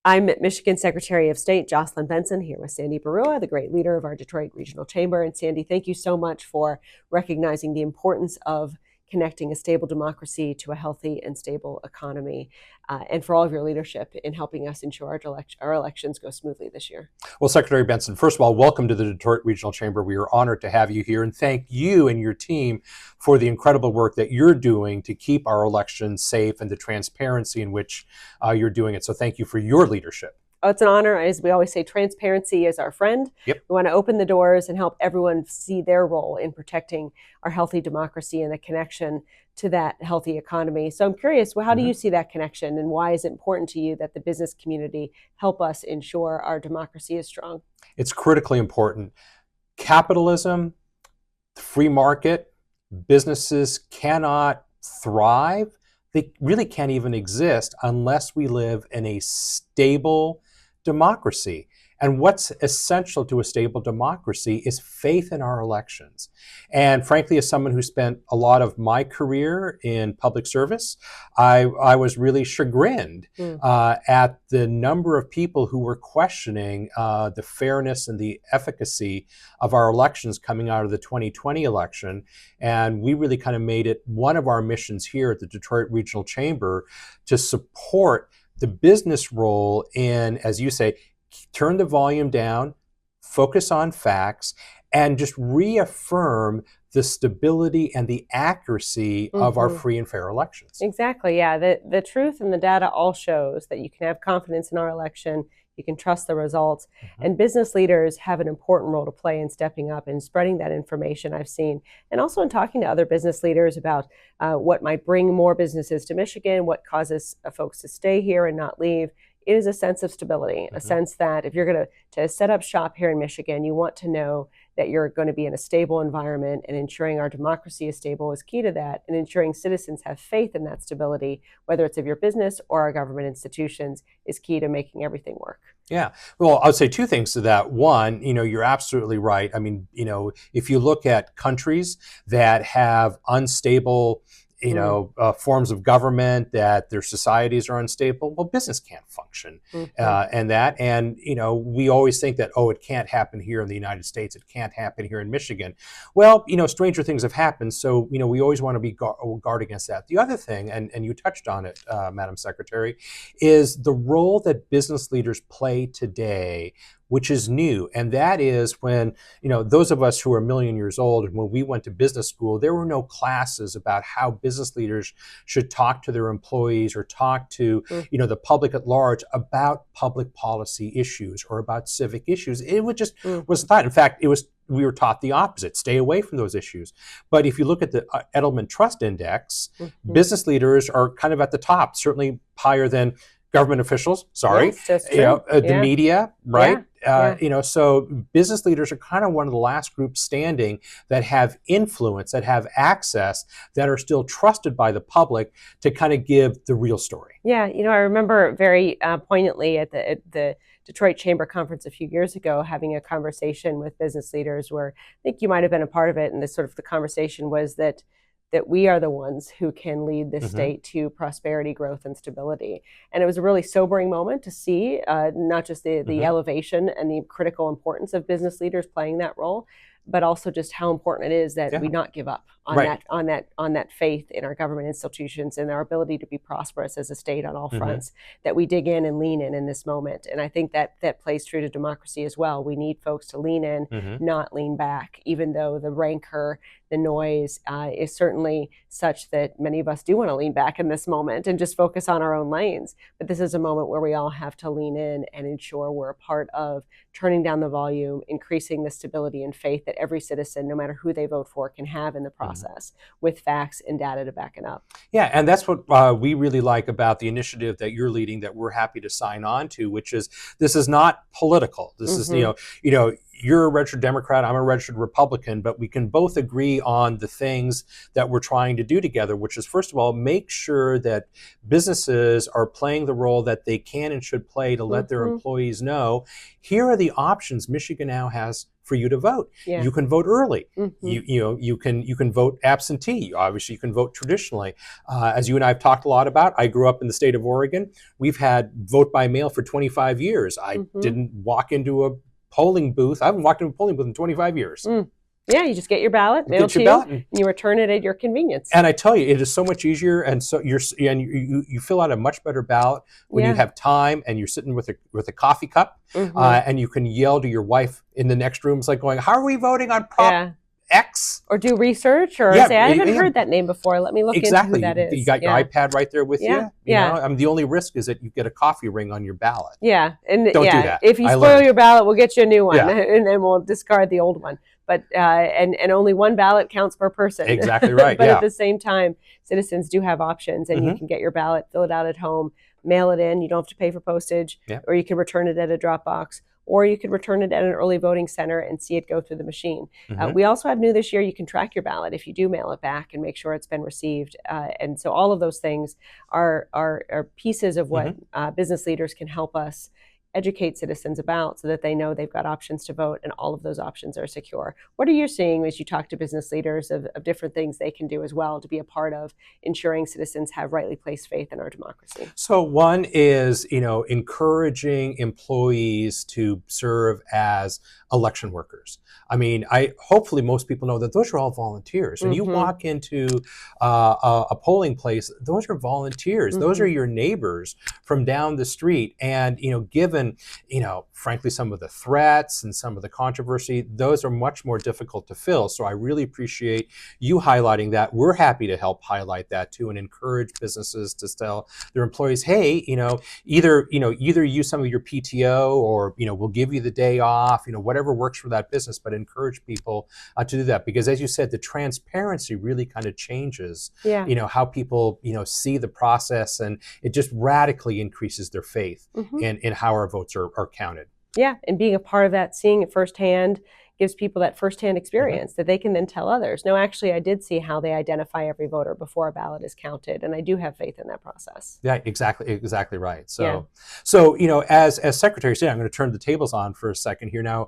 I'm Michigan Secretary of State Jocelyn Benson here with Sandy Barua, the great leader of our Detroit Regional Chamber. And Sandy, thank you so much for recognizing the importance of connecting a stable democracy to a healthy and stable economy, and for all of your leadership in helping us ensure our elections go smoothly this year. Well, Secretary Benson, first of all, welcome to the Detroit Regional Chamber. We are honored to have you here, and thank you and your team for the incredible work that you're doing to keep our elections safe and the transparency in which you're doing it. So thank you for your leadership. Oh, it's an honor. As we always say, transparency is our friend. Yep. We want to open the doors and help everyone see their role in protecting our healthy democracy and the connection to that healthy economy. So I'm curious, well, how do you see that connection, and why is it important to you that the business community help us ensure our democracy is strong? It's critically important. Capitalism, the free market, businesses cannot thrive. They really can't even exist unless we live in a stable democracy. And what's essential to a stable democracy is faith in our elections. And frankly, as someone who spent a lot of my career in public service, I was really chagrined at the number of people who were questioning the fairness and the efficacy of our elections coming out of the 2020 election. And we really kind of made it one of our missions here at the Detroit Regional Chamber to support the business role in, as you say, turn the volume down, focus on facts, and just reaffirm the stability and the accuracy of our free and fair elections. Exactly, yeah. The truth and the data all shows that you can have confidence in our election, you can trust the results, and business leaders have an important role to play in stepping up and spreading that information, I've seen, and also in talking to other business leaders about what might bring more businesses to Michigan, what causes folks to stay here and not leave. It is a sense of stability, a sense that if you're going to set up shop here in Michigan, you want to know that you're going to be in a stable environment, and ensuring our democracy is stable is key to that, and ensuring citizens have faith in that stability, whether it's of your business or our government institutions, is key to making everything work. Yeah. Well, I would say two things to that. One, you're absolutely right. I mean, if you look at countries that have unstable forms of government, that their societies are unstable, well, business can't function. And we always think that, it can't happen here in the United States, it can't happen here in Michigan. Well, stranger things have happened, so, we always want to be guard against that. The other thing, and you touched on it, Madam Secretary, is the role that business leaders play today, which is new. And that is when, those of us who are a million years old, when we went to business school, there were no classes about how business leaders should talk to their employees or talk to, the public at large about public policy issues or about civic issues. It wasn't taught. In fact, we were taught the opposite: stay away from those issues. But if you look at the Edelman Trust Index, business leaders are kind of at the top, certainly higher than government officials, the media, right? So business leaders are kind of one of the last groups standing that have influence, that have access, that are still trusted by the public to kind of give the real story. Yeah, I remember very poignantly at the Detroit Chamber Conference a few years ago, having a conversation with business leaders where I think you might have been a part of it, and the conversation was that we are the ones who can lead the state to prosperity, growth, and stability. And it was a really sobering moment to see not just the elevation and the critical importance of business leaders playing that role, but also just how important it is that we not give up on that faith in our government institutions and our ability to be prosperous as a state on all fronts, that we dig in and lean in this moment. And I think that plays true to democracy as well. We need folks to lean in, not lean back, even though the rancor, the noise is certainly such that many of us do want to lean back in this moment and just focus on our own lanes. But this is a moment where we all have to lean in and ensure we're a part of turning down the volume, increasing the stability and faith that every citizen, no matter who they vote for, can have in the process with facts and data to back it up. Yeah, and that's what we really like about the initiative that you're leading, that we're happy to sign on to, which is this is not political. This is, you're a registered Democrat, I'm a registered Republican, but we can both agree on the things that we're trying to do together, which is, first of all, make sure that businesses are playing the role that they can and should play to let their Mm-hmm. employees know, here are the options Michigan now has for you to vote. Yeah. You can vote early. Mm-hmm. You can vote absentee. Obviously, you can vote traditionally. As you and I have talked a lot about, I grew up in the state of Oregon. We've had vote by mail for 25 years. I Mm-hmm. didn't walk into a polling booth. I haven't walked into a polling booth in 25 years. Yeah, you just get your ballot mailed to you, and you return it at your convenience. And I tell you, it is so much easier, and so you fill out a much better ballot when you have time and you're sitting with a coffee cup, and you can yell to your wife in the next room. It's like going, "How are we voting on Prop X?" Or do research, or say, "I haven't heard that name before. Let me look into who that is." You got your iPad right there with you. Yeah. I mean, the only risk is that you get a coffee ring on your ballot. Yeah, and don't do that. If you spoil your ballot, we'll get you a new one, and then we'll discard the old one. But and only one ballot counts per person. Exactly right. But at the same time, citizens do have options, and Mm-hmm. you can get your ballot, fill it out at home, mail it in. You don't have to pay for postage, or you can return it at a drop box, or you could return it at an early voting center and see it go through the machine. Mm-hmm. We also have new this year, you can track your ballot if you do mail it back and make sure it's been received. And so all of those things are pieces of what business leaders can help us educate citizens about, so that they know they've got options to vote and all of those options are secure. What are you seeing as you talk to business leaders of different things they can do as well to be a part of ensuring citizens have rightly placed faith in our democracy? So one is, encouraging employees to serve as election workers. I mean, hopefully most people know that those are all volunteers. When you walk into a polling place, those are volunteers. Those are your neighbors from down the street. And, given, frankly, some of the threats and some of the controversy, those are much more difficult to fill. So I really appreciate you highlighting that. We're happy to help highlight that too, and encourage businesses to tell their employees, hey, either use some of your PTO, or, we'll give you the day off, whatever works for that business, but encourage people to do that. Because as you said, the transparency really kind of changes, how people, see the process, and it just radically increases their faith in how our votes are counted. Yeah, and being a part of that, seeing it firsthand, gives people that firsthand experience that they can then tell others. No, actually, I did see how they identify every voter before a ballot is counted, and I do have faith in that process. Yeah, exactly right. So, as Secretary of State, I'm going to turn the tables on for a second here now.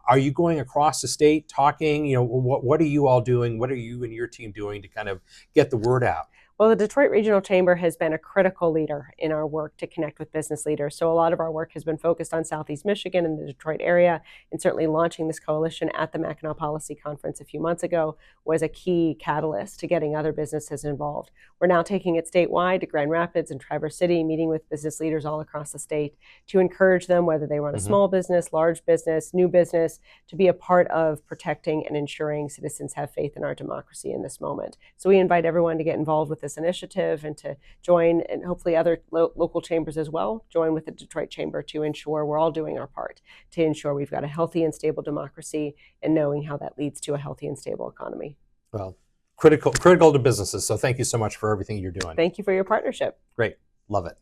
Are you going across the state talking? What are you all doing? What are you and your team doing to kind of get the word out? Well, the Detroit Regional Chamber has been a critical leader in our work to connect with business leaders. So a lot of our work has been focused on Southeast Michigan and the Detroit area, and certainly launching this coalition at the Mackinac Policy Conference a few months ago was a key catalyst to getting other businesses involved. We're now taking it statewide to Grand Rapids and Traverse City, meeting with business leaders all across the state to encourage them, whether they run a small business, large business, new business, to be a part of protecting and ensuring citizens have faith in our democracy in this moment. So we invite everyone to get involved with this initiative and to join, and hopefully other local chambers as well, join with the Detroit Chamber to ensure we're all doing our part to ensure we've got a healthy and stable democracy, and knowing how that leads to a healthy and stable economy. Well, critical to businesses. So thank you so much for everything you're doing. Thank you for your partnership. Great. Love it.